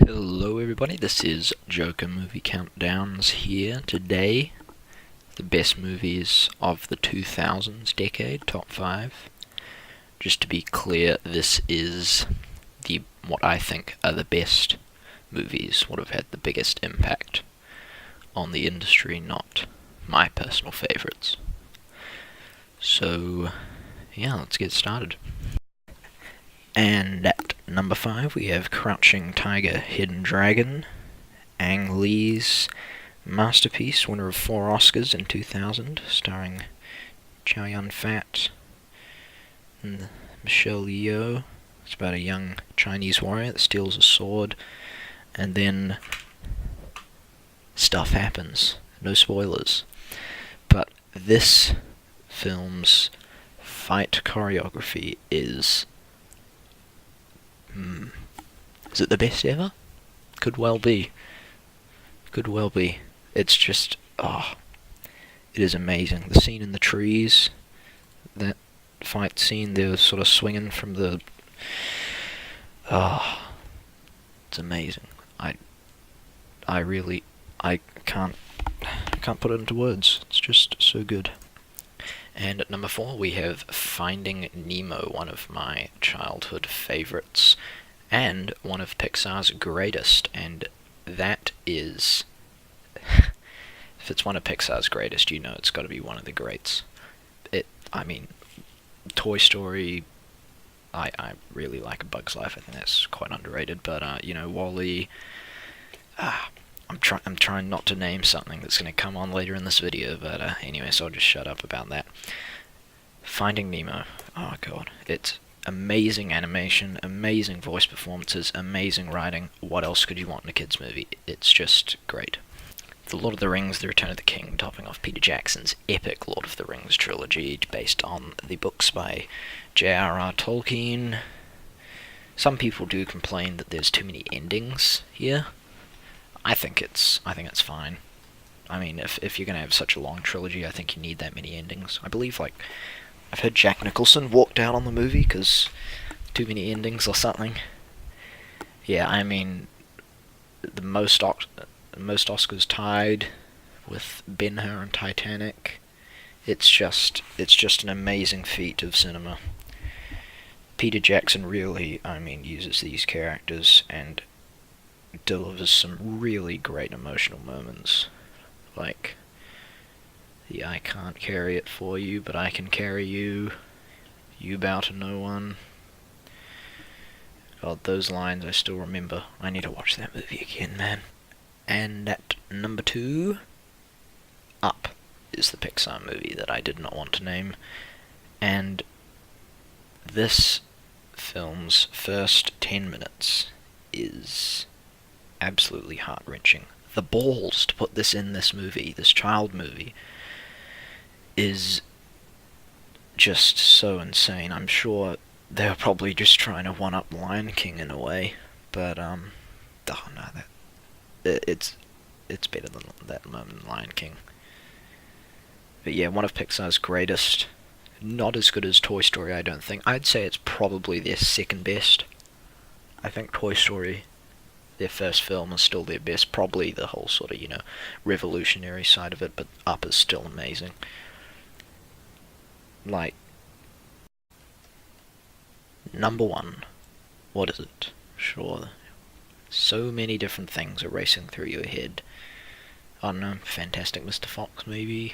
Hello everybody, this is Joker Movie Countdowns here. Today, the best movies of the 2000s decade, top 5. Just to be clear, this is what I think are the best movies, what have had the biggest impact on the industry, not my personal favourites. So, yeah, let's get started. And at number 5 we have Crouching Tiger, Hidden Dragon, Ang Lee's masterpiece, winner of 4 Oscars in 2000, starring Chow Yun-fat and Michelle Yeoh. It's about a young Chinese warrior that steals a sword, and then stuff happens. No spoilers. But this film's fight choreography is it the best ever? Could well be. Could well be. It's just, it is amazing. The scene in the trees, that fight scene, they're sort of swinging from the, it's amazing. I can't put it into words. It's just so good. And at number 4 we have Finding Nemo, one of my childhood favourites, and one of Pixar's greatest, and that is... if it's one of Pixar's greatest, you know it's got to be one of the greats. Toy Story, I really like A Bug's Life. I think that's quite underrated, but, WALL-E... I'm trying not to name something that's going to come on later in this video, but anyway, so I'll just shut up about that. Finding Nemo. Oh god. It's amazing animation, amazing voice performances, amazing writing. What else could you want in a kids' movie? It's just great. The Lord of the Rings, The Return of the King, topping off Peter Jackson's epic Lord of the Rings trilogy, based on the books by J.R.R. Tolkien. Some people do complain that there's too many endings here. I think it's fine. I mean, if you're gonna have such a long trilogy, I think you need that many endings. I believe, I've heard Jack Nicholson walked out on the movie because too many endings or something. Yeah, I mean, the most Oscars tied with Ben-Hur and Titanic. It's just an amazing feat of cinema. Peter Jackson really, uses these characters and delivers some really great emotional moments, like the "I can't carry it for you, but I can carry you, you bow to no one." God, those lines I still remember. I need to watch that movie again, man. And at number 2, Up is the Pixar movie that I did not want to name, and this film's first 10 minutes is absolutely heart-wrenching. The balls to put this in this movie, this child movie, is just so insane. I'm sure they're probably just trying to one-up Lion King in a way, but it's better than that moment in Lion King. But yeah, one of Pixar's greatest. Not as good as Toy Story, I don't think. I'd say it's probably their second best. I think Toy Story, their first film, is still their best. Probably the whole sort of, revolutionary side of it, but Up is still amazing. Number 1. What is it? Sure. So many different things are racing through your head. I don't know, Fantastic Mr. Fox, maybe?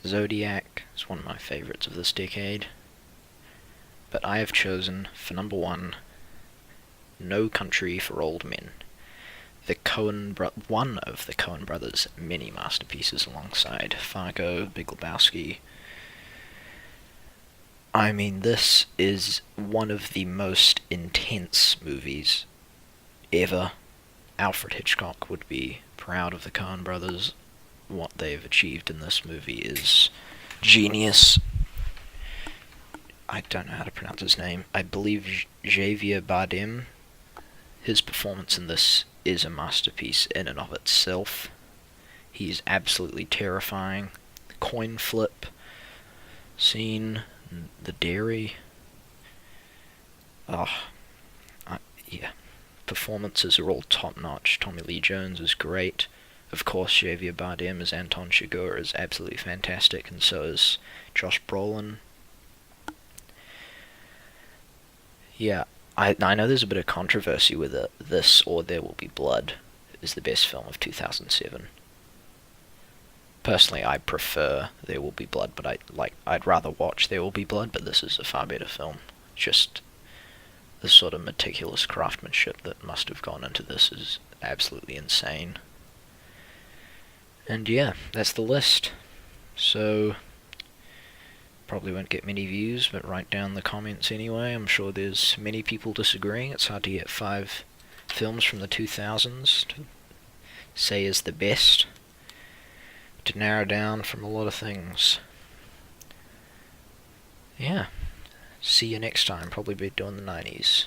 Zodiac is one of my favorites of this decade. But I have chosen, for number 1, No Country for Old Men. One of the Coen brothers' many masterpieces, alongside Fargo, Big Lebowski. I mean, this is one of the most intense movies ever. Alfred Hitchcock would be proud of the Coen brothers. What they've achieved in this movie is genius. I don't know how to pronounce his name. I believe Javier Bardem. His performance in this is a masterpiece in and of itself. He's absolutely terrifying. The coin flip scene, the dairy. Yeah. performances are all top-notch. Tommy Lee Jones is great. Of course, Javier Bardem as Anton Chigurh is absolutely fantastic, and so is Josh Brolin. Yeah, I know there's a bit of controversy with it. This or There Will Be Blood is the best film of 2007. Personally, I prefer There Will Be Blood, but I'd rather watch There Will Be Blood, but this is a far better film. Just the sort of meticulous craftsmanship that must have gone into this is absolutely insane. And yeah, that's the list. So, probably won't get many views, but write down the comments anyway. I'm sure there's many people disagreeing. It's hard to get 5 films from the 2000s to say is the best, to narrow down from a lot of things. Yeah. See you next time. Probably be doing the 90s.